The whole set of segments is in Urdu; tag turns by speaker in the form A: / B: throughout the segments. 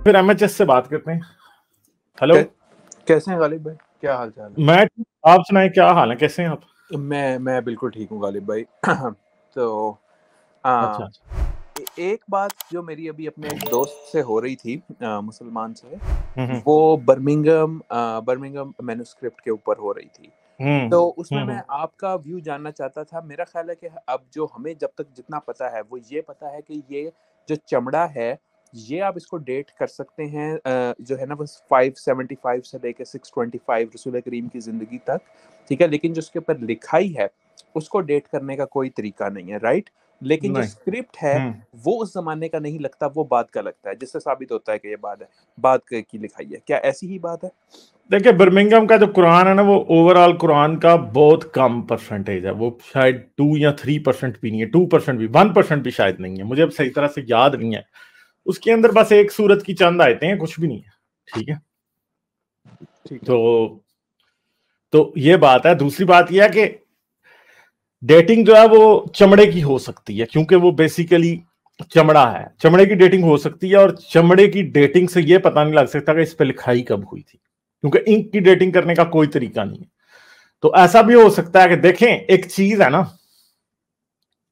A: پھر ایم ایچ ایس سے بات کرتے ہیں. ہلو,
B: کیسے ہیں غالب بھائی, کیا حال چال ہے؟
A: میں آپ سنائیں, کیا حال ہے, کیسے ہیں آپ؟
B: میں بالکل ٹھیک ہوں غالب بھائی. تو
A: اچھا,
B: ایک بات جو میری ابھی اپنے ایک دوست سے ہو رہی تھی, مسلمان سے, وہ برمنگم مینوسکرپٹ کے اوپر ہو رہی تھی. تو اس میں آپ کا ویو جاننا چاہتا تھا. میرا خیال ہے کہ اب جو ہمیں جب تک جتنا پتا ہے وہ یہ پتا ہے کہ یہ جو چمڑا ہے یہ آپ اس کو ڈیٹ کر سکتے ہیں جو ہے نا بس 575 سے لے کے 625 رسول کریم کی زندگی تک, ٹھیک ہے, لیکن جو اس کے اوپر لکھائی ہے اس کو ڈیٹ کرنے کا کوئی طریقہ نہیں ہے, رائٹ. لیکن جو اسکرپٹ ہے وہ اس زمانے کا نہیں لگتا, وہ بعد کا لگتا ہے, جس سے ثابت ہوتا ہے کہ یہ بعد کی لکھائی ہے. کیا ایسی ہی بات ہے؟
A: دیکھیں برمنگم کا جو قرآن ہے نا وہ اوور آل قرآن کا بہت کم پرسنٹیج ہے, وہ شاید 2 یا 3% بھی نہیں ہے, 2% بھی, 1% بھی شاید نہیں ہے, مجھے اب صحیح طرح سے یاد نہیں ہے. اس کے اندر بس ایک سورت کی چند آیتیں ہیں, کچھ بھی نہیں ہے, ٹھیک ہے. تو یہ بات ہے. دوسری بات یہ ہے کہ ڈیٹنگ جو ہے وہ چمڑے کی ہو سکتی ہے, کیونکہ وہ بیسیکلی چمڑا ہے, چمڑے کی ڈیٹنگ ہو سکتی ہے, اور چمڑے کی ڈیٹنگ سے یہ پتہ نہیں لگ سکتا کہ اس پہ لکھائی کب ہوئی تھی, کیونکہ انک کی ڈیٹنگ کرنے کا کوئی طریقہ نہیں ہے. تو ایسا بھی ہو سکتا ہے کہ دیکھیں ایک چیز ہے نا,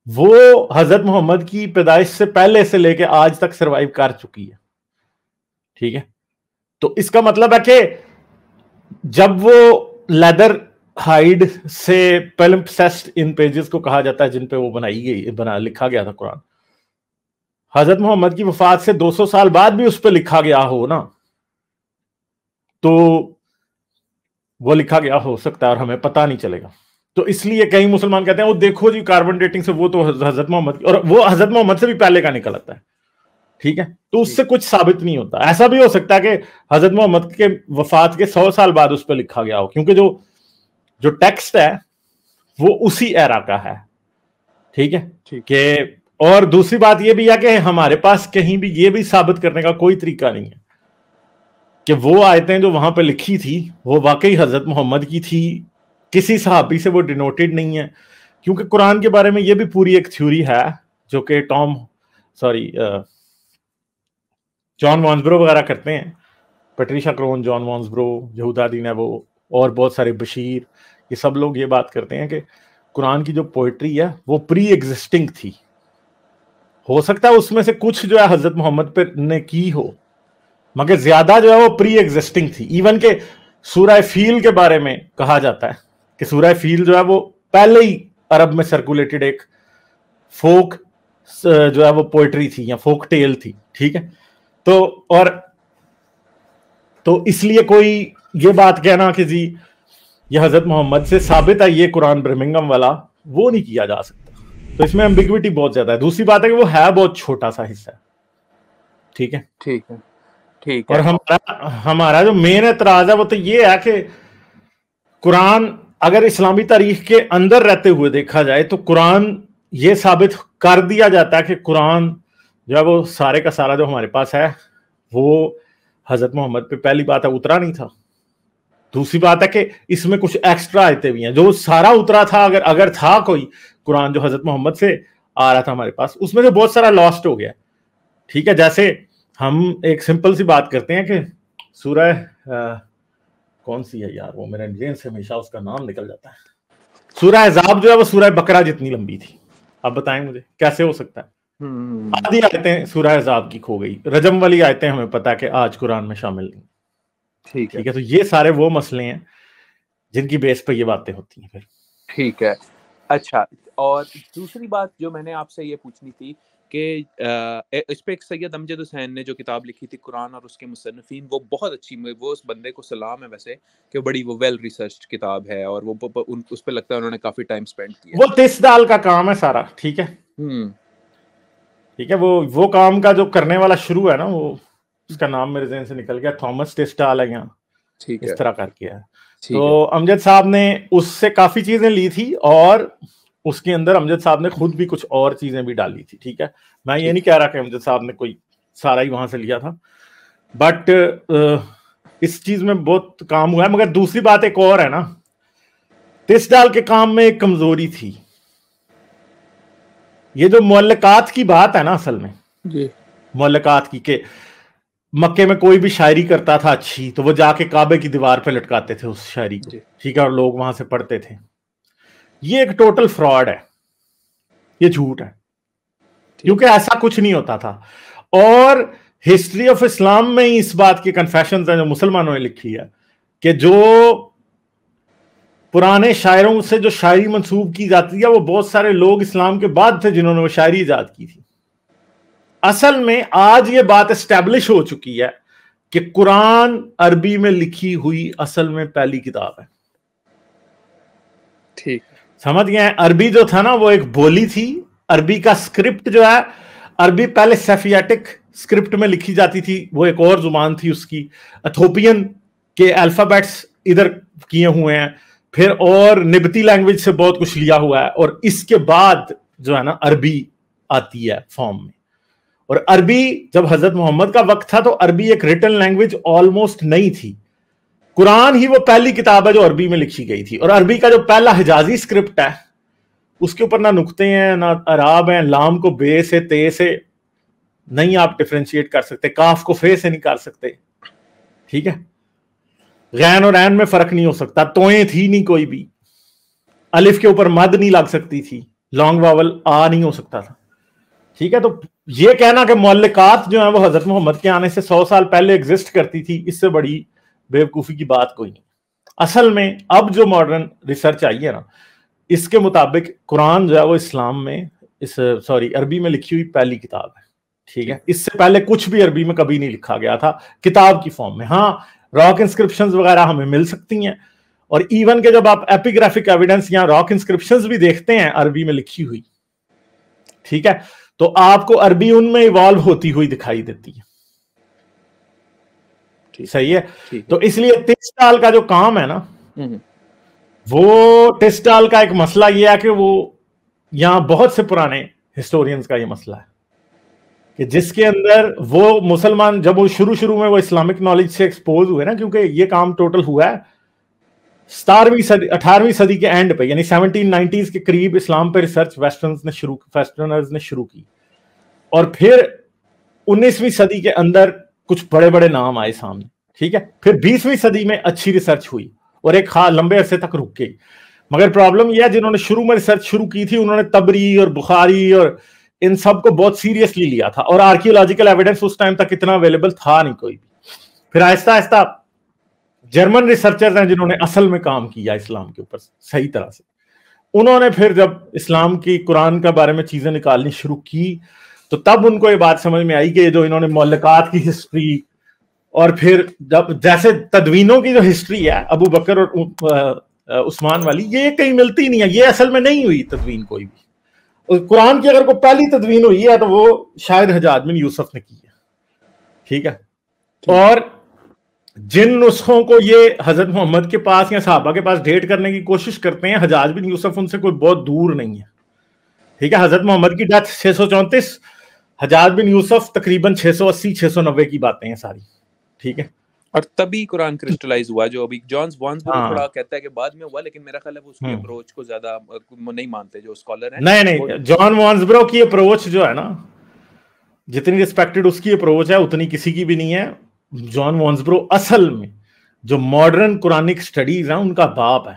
A: وہ حضرت محمد کی پیدائش سے پہلے سے لے کے آج تک سروائیو کر چکی ہے, ٹھیک ہے. تو اس کا مطلب ہے کہ جب وہ لیدر ہائیڈ سے پلمپسسٹ ان پیجز کو کہا جاتا ہے جن پہ وہ لکھا گیا تھا قرآن, حضرت محمد کی وفات سے 200 سال بعد بھی اس پہ لکھا گیا ہو نا, تو وہ لکھا گیا ہو سکتا ہے اور ہمیں پتہ نہیں چلے گا. تو اس لیے کئی مسلمان کہتے ہیں وہ دیکھو جی کاربن ڈیٹنگ سے وہ تو حضرت محمد, اور وہ حضرت محمد سے بھی پہلے کا نکل آتا ہے, ٹھیک ہے. تو اس سے کچھ ثابت نہیں ہوتا. ایسا بھی ہو سکتا ہے کہ حضرت محمد کے وفات کے 100 سال بعد اس پہ لکھا گیا ہو, کیونکہ جو ٹیکسٹ ہے وہ اسی ایرا کا ہے, ٹھیک ہے. کہ اور دوسری بات یہ بھی ہے کہ ہمارے پاس کہیں بھی یہ بھی ثابت کرنے کا کوئی طریقہ نہیں ہے کہ وہ آیتیں جو وہاں پہ لکھی تھی وہ واقعی حضرت محمد کی تھی. کسی صحابی سے وہ ڈینوٹیڈ نہیں ہے, کیونکہ قرآن کے بارے میں یہ بھی پوری ایک تھیوری ہے جو کہ جان وانسبرو وغیرہ کرتے ہیں, پیٹریشا کرون, جان وانسبرو, یہودا دین ہے وہ, اور بہت سارے بشیر, یہ سب لوگ یہ بات کرتے ہیں کہ قرآن کی جو پوئٹری ہے وہ پری ایگزسٹنگ تھی. ہو سکتا ہے اس میں سے کچھ جو ہے حضرت محمد پہ نے کی ہو, مگر زیادہ جو ہے وہ پری ایگزسٹنگ تھی. ایون کہ سورہ فیل کے بارے میں کہا جاتا ہے کہ سورہ فیل جو ہے وہ پہلے ہی عرب میں سرکولیٹڈ ایک فوک جو ہے وہ پوئٹری تھی یا فوک ٹیل تھی, ٹھیک ہے. تو اس لیے کوئی یہ بات کہنا کہ جی یہ حضرت محمد سے ثابت ہے یہ قرآن برمنگم والا, وہ نہیں کیا جا سکتا. تو اس میں ایمبیگوٹی بہت زیادہ ہے. دوسری بات ہے کہ وہ ہے بہت چھوٹا سا حصہ ہے, ٹھیک ہے.
B: ٹھیک ہے, ٹھیک
A: اور
B: ہے.
A: ہمارا جو مین اعتراض ہے وہ تو یہ ہے کہ قرآن اگر اسلامی تاریخ کے اندر رہتے ہوئے دیکھا جائے تو قرآن یہ ثابت کر دیا جاتا ہے کہ قرآن جو ہے وہ سارے کا سارا جو ہمارے پاس ہے وہ حضرت محمد پہ پہلی بات ہے اترا نہیں تھا. دوسری بات ہے کہ اس میں کچھ ایکسٹرا آیتیں بھی ہیں. جو سارا اترا تھا اگر تھا کوئی قرآن جو حضرت محمد سے آ رہا تھا ہمارے پاس, اس میں سے بہت سارا لاسٹ ہو گیا, ٹھیک ہے. جیسے ہم ایک سمپل سی بات کرتے ہیں کہ سورہ کون سی ہے یار, وہ میرے ذہن سے ہمیشہ اس کا نام نکل جاتا ہے. سورہ احزاب جو ہے وہ سورہ بقرہ جتنی لمبی تھی. آپ بتائیں مجھے کیسے ہو سکتا ہے؟ آدھی آیتیں سورہ احزاب کی کھو گئی, رجم والی آیتیں ہمیں پتا ہے کہ آج قرآن میں شامل نہیں, ٹھیک ہے. تو یہ سارے وہ مسئلے ہیں جن کی بیس پہ یہ باتیں ہوتی ہیں پھر,
B: ٹھیک ہے. اچھا, اور دوسری بات جو میں نے آپ سے یہ پوچھنی تھی کہ اس پہ ایک سید امجد حسین نے جو کتاب لکھی تھی قرآن اور اس کے مصنفین, وہ بہت اچھی, وہ اس بندے کو سلام ہے ویسے کہ بڑی وہ ویل ریسرچ کتاب ہے, اور وہ اس پہ لگتا ہے انہوں نے کافی ٹائم سپینڈ کیا.
A: وہ 30 سال کا کام ہے سارا, ٹھیک ہے. ٹھیک ہے, وہ کام کا جو کرنے والا شروع ہے نا, وہ اس کا نام میرے ذہن سے نکل گیا, تھامس ٹیسٹال ہے, یہاں اس طرح کر کے ہے. تو امجد صاحب نے اس سے کافی چیزیں لی تھی, اور اس کے اندر امجد صاحب نے خود بھی کچھ اور چیزیں بھی ڈالی تھی, ٹھیک ہے. میں یہ نہیں کہہ رہا کہ امجد صاحب نے کوئی سارا ہی وہاں سے لیا تھا, بٹ اس چیز میں بہت کام ہوا ہے. مگر دوسری بات ایک اور ہے نا, ٹیسٹال کے کام میں ایک کمزوری تھی. یہ جو معلقات کی بات ہے نا, اصل میں
B: جی
A: معلقات کی, کہ مکے میں کوئی بھی شاعری کرتا تھا اچھی تو وہ جا کے کعبے کی دیوار پہ لٹکاتے تھے اس شاعری کو, ٹھیک ہے, اور لوگ وہاں سے پڑھتے تھے. یہ ایک ٹوٹل فراڈ ہے, یہ جھوٹ ہے, کیونکہ ایسا کچھ نہیں ہوتا تھا. اور ہسٹری آف اسلام میں ہی اس بات کی کنفیشنز ہیں جو مسلمانوں نے لکھی ہے کہ جو پرانے شاعروں سے جو شاعری منسوب کی جاتی ہے وہ بہت سارے لوگ اسلام کے بعد تھے جنہوں نے وہ شاعری ایجاد کی تھی. اصل میں آج یہ بات اسٹیبلش ہو چکی ہے کہ قرآن عربی میں لکھی ہوئی اصل میں پہلی کتاب ہے.
B: ٹھیک,
A: سمجھ گئے. عربی جو تھا نا وہ ایک بولی تھی. عربی کا اسکرپٹ جو ہے, عربی پہلے سیفیاٹک اسکرپٹ میں لکھی جاتی تھی, وہ ایک اور زبان تھی اس کی. ایتھوپین کے الفابیٹس ادھر کیے ہوئے ہیں, پھر اور نبتی لینگویج سے بہت کچھ لیا ہوا ہے, اور اس کے بعد جو ہے نا عربی آتی ہے فارم میں. اور عربی جب حضرت محمد کا وقت تھا تو عربی ایک ریٹن لینگویج آلموسٹ نہیں تھی. قرآن ہی وہ پہلی کتاب ہے جو عربی میں لکھی گئی تھی. اور عربی کا جو پہلا حجازی اسکرپٹ ہے اس کے اوپر نہ نقطے ہیں نہ اعراب ہیں, لام کو بے سے تے سے نہیں آپ ڈیفرینشیٹ کر سکتے, کاف کو فے سے نہیں کر سکتے, ٹھیک ہے, غین اور عین میں فرق نہیں ہو سکتا, توئیں تھی نہیں کوئی بھی, الف کے اوپر مد نہیں لگ سکتی تھی, لانگ واول آ نہیں ہو سکتا تھا, ٹھیک ہے. تو یہ کہنا کہ معلقات جو ہیں وہ حضرت محمد کے آنے سے 100 سال پہلے ایگزسٹ کرتی تھی, اس سے بڑی بیوقوفی کی بات کوئی نہیں. اصل میں اب جو ماڈرن ریسرچ آئی ہے نا, اس کے مطابق قرآن جو ہے وہ اسلام میں عربی میں لکھی ہوئی پہلی کتاب ہے, ٹھیک ہے. اس سے پہلے کچھ بھی عربی میں کبھی نہیں لکھا گیا تھا کتاب کی فارم میں. ہاں راک انسکرپشنز وغیرہ ہمیں مل سکتی ہیں, اور ایون کہ جب آپ ایپیگرافک ایویڈنس یا راک انسکرپشنز بھی دیکھتے ہیں عربی میں لکھی ہوئی, ٹھیک ہے, تو آپ کو عربی ان میں ایوالو ہوتی ہوئی دکھائی دیتی ہے. صحیح ہے. تو اس لیے ٹیسٹال کا جو کام ہے نا, وہ ٹیسٹال کا ایک مسئلہ یہ ہے کہ وہ یہاں بہت سے پرانے ہسٹورینز کا یہ مسئلہ ہے کہ جس کے اندر وہ مسلمان جب وہ شروع میں وہ اسلامک نالج سے ایکسپوز ہوئے نا, کیونکہ یہ کام ٹوٹل ہوا ہے 18ویں صدی کے اینڈ پہ, یعنی 1790s کے قریب اسلام پہ ریسرچ ویسٹرنرز نے شروع کی, اور پھر 19ویں صدی کے اندر کچھ بڑے بڑے نام آئے سامنے, ٹھیک ہے. پھر 20ویں صدی میں اچھی ریسرچ ہوئی اور ایک لمبے عرصے تک رک گئی. مگر پرابلم یہ ہے جنہوں نے شروع میں ریسرچ شروع کی تھی انہوں نے تبری اور بخاری اور ان سب کو بہت سیریسلی لیا تھا, اور آرکیولوجیکل ایویڈنس اس ٹائم تک اتنا اویلیبل تھا نہیں کوئی بھی. پھر آہستہ آہستہ جرمن ریسرچرز ہیں جنہوں نے اصل میں کام کیا اسلام کے اوپر صحیح طرح سے, انہوں نے پھر جب اسلام کی قرآن کے بارے میں چیزیں نکالنی شروع کی تو تب ان کو یہ بات سمجھ میں آئی کہ جو انہوں نے معلقات کی ہسٹری, اور پھر جب جیسے تدوینوں کی جو ہسٹری ہے ابو بکر اور عثمان والی, یہ کہیں ملتی نہیں ہے, یہ اصل میں نہیں ہوئی تدوین کوئی بھی. قرآن کی اگر کوئی پہلی تدوین ہوئی ہے تو وہ شاید حجاج بن یوسف نے کی ہے, ٹھیک ہے. اور جن نسخوں کو یہ حضرت محمد کے پاس یا صحابہ کے پاس ڈیٹ کرنے کی کوشش کرتے ہیں, حجاج بن یوسف ان سے کوئی بہت دور نہیں ہے, ٹھیک ہے. حضرت محمد کی ڈیتھ 634, حجاج بن یوسف تقریباً 680-690 کی باتیں ہیں ساری, ٹھیک ہے. اور
B: تبھی قرآن کرسٹلائز ہوا, جو ابھی جان وانسبرو تھوڑا کہتا ہے کہ بعد میں ہوا, لیکن میرا خیال ہے وہ اس کی اپروچ کو زیادہ نہیں مانتے جو اسکالر ہیں.
A: نہیں, جان وانسبرو کی اپروچ جو ہے نا, جتنی ریسپیکٹڈ اس کی اپروچ ہے اتنی کسی کی بھی نہیں ہے. جان وانسبرو اصل میں جو ماڈرن قرآنک سٹڈیز ہیں ان کا باپ ہے.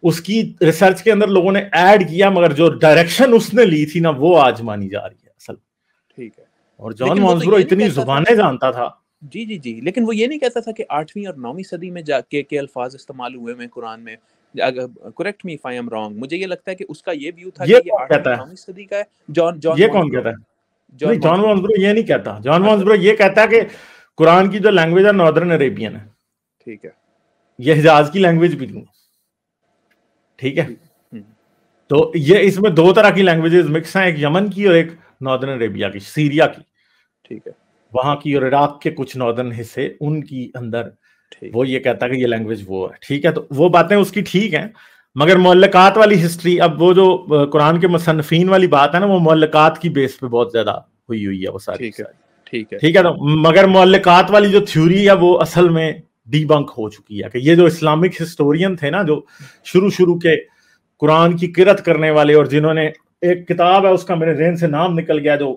A: اس کی ریسرچ کے اندر لوگوں نے ایڈ کیا, مگر جو ڈائریکشن اس نے لی تھی نا وہ آج مانی جا رہی ہے اصل,
B: ٹھیک ہے.
A: اور جان وانسبرو اتنی زبانیں جانتا تھا.
B: جی, لیکن وہ یہ نہیں کہتا تھا کہ 8ویں اور 9ویں صدی میں جا کے الفاظ استعمال ہوئے ہیں قرآن میں. Correct me if I am wrong, مجھے یہ لگتا ہے کہ اس کا یہ ویو تھا کہ یہ 8ویں 9ویں صدی کا ہے.
A: یہ کون کہتا ہے؟ جان وانسبرو یہ نہیں کہتا. جان وانسبرو یہ کہتا ہے کہ قرآن کی جو لینگویج ہے ناردرن عربین ہے,
B: ٹھیک ہے,
A: یہ حجاز کی لینگویج بھی نہیں, ٹھیک ہے. تو یہ اس میں دو طرح کی لینگویجز مکس ہیں, ایک یمن کی اور ایک ناردرن عربیہ کی, سیریا کی,
B: ٹھیک ہے,
A: وہاں کی, اور عراق کے کچھ ناردرن حصے ان کی اندر. وہ یہ کہتا ہے کہ یہ لینگویج وہ ہے, ٹھیک ہے. تو وہ باتیں اس کی ٹھیک ہیں, مگر معلقات والی ہسٹری, اب وہ جو قرآن کے مصنفین والی بات ہے نا, وہ معلقات کی بیس پہ بہت زیادہ ہوئی ہے وہ ساری, ٹھیک ہے. تو مگر معلقات والی جو تھیوری ہے وہ اصل میں ڈی بنک ہو چکی ہے, کہ یہ جو اسلامک ہسٹورین تھے نا جو شروع کے قرآن کی قرأت کرنے والے, اور جنہوں نے ایک کتاب ہے اس کا میرے ذہن سے نام نکل گیا, جو